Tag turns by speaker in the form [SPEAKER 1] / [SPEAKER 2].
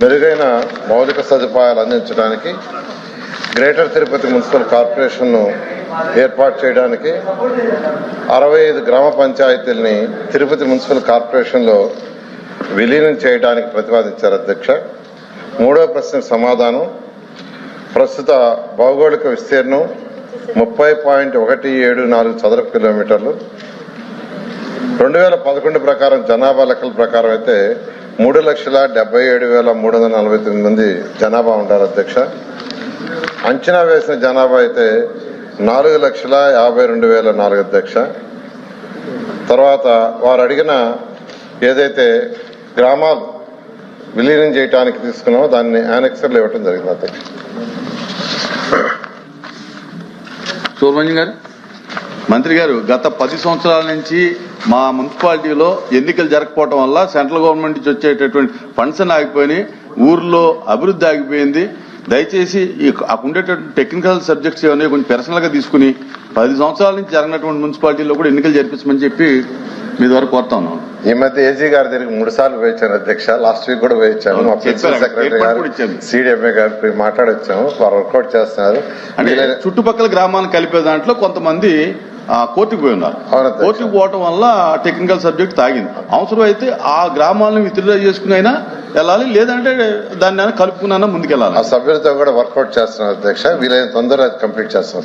[SPEAKER 1] మెరుగైన మౌలిక సదుపాయాలు అందించడానికి గ్రేటర్ తిరుపతి మున్సిపల్ కార్పొరేషన్ను ఏర్పాటు చేయడానికి 65 గ్రామ పంచాయతీలని తిరుపతి మున్సిపల్ కార్పొరేషన్లో విలీనం చేయడానికి ప్రతిపాదించారు అధ్యక్ష. మూడవ ప్రశ్నకు సమాధానం, ప్రస్తుత భౌగోళిక విస్తీర్ణం 30.174 చదరపు కిలోమీటర్లు. 2011 ప్రకారం జనాభా లెక్కల ప్రకారం అయితే 3,77,349 మంది జనాభా ఉంటారు అధ్యక్ష. అంచనా వేసిన జనాభా అయితే 4,52,004 అధ్యక్ష. తర్వాత వారు అడిగిన ఏదైతే గ్రామాలు విలీనం చేయడానికి తీసుకున్నామో దాన్ని యానెక్సర్లు ఇవ్వటం జరిగింది అధ్యక్ష.
[SPEAKER 2] సుబ్రహ్మణ్యం గారు. మంత్రి గారు, గత 10 సంవత్సరాల నుంచి మా మున్సిపాలిటీలో ఎన్నికలు జరగకపోవడం వల్ల సెంట్రల్ గవర్నమెంట్ నుంచి వచ్చేటటువంటి ఫండ్స్ ఆగిపోయినాయి, ఊర్లో అభివృద్ధి ఆగిపోయింది. దయచేసి ఉండేటటువంటి టెక్నికల్ సబ్జెక్ట్స్ ఏమైనా కొంచెం పర్సనల్ గా తీసుకుని 10 సంవత్సరాల నుంచి జరగనటువంటి మున్సిపాలిటీలో కూడా ఎన్నికలు జరిపించమని చెప్పి మీ ద్వారా కోరుతా ఉన్నాను.
[SPEAKER 1] ఈ మధ్య ఏజీ గారి దగ్గరికి 3 సార్లు వేయించాను అధ్యక్ష. లాస్ట్ వీక్ కూడా వేయించాము. మా ప్రిన్సిపల్ సెక్రటరీ గారు, సిడిఎంఏ గారు మాట్లాడొచ్చాము. వారు వర్కౌట్ చేస్తున్నారు.
[SPEAKER 2] అంటే చుట్టుపక్కల గ్రామాలను కలిపే దాంట్లో కొంతమంది కోర్టుకు పోయి ఉన్నారు. కోర్టుకు పోవటం వల్ల టెక్నికల్ సబ్జెక్ట్ తాగింది. అవసరం అయితే ఆ గ్రామాలను విత్డ్రా చేసుకుని అయినా వెళ్ళాలి, లేదంటే దాన్ని కలుపుకున్నా ముందుకెళ్ళాలి.
[SPEAKER 1] ఆ సభ్యులతో కూడా వర్కౌట్ చేస్తున్నారు అధ్యక్ష. వీలైన తొందరగా కంప్లీట్ చేస్తున్నారు.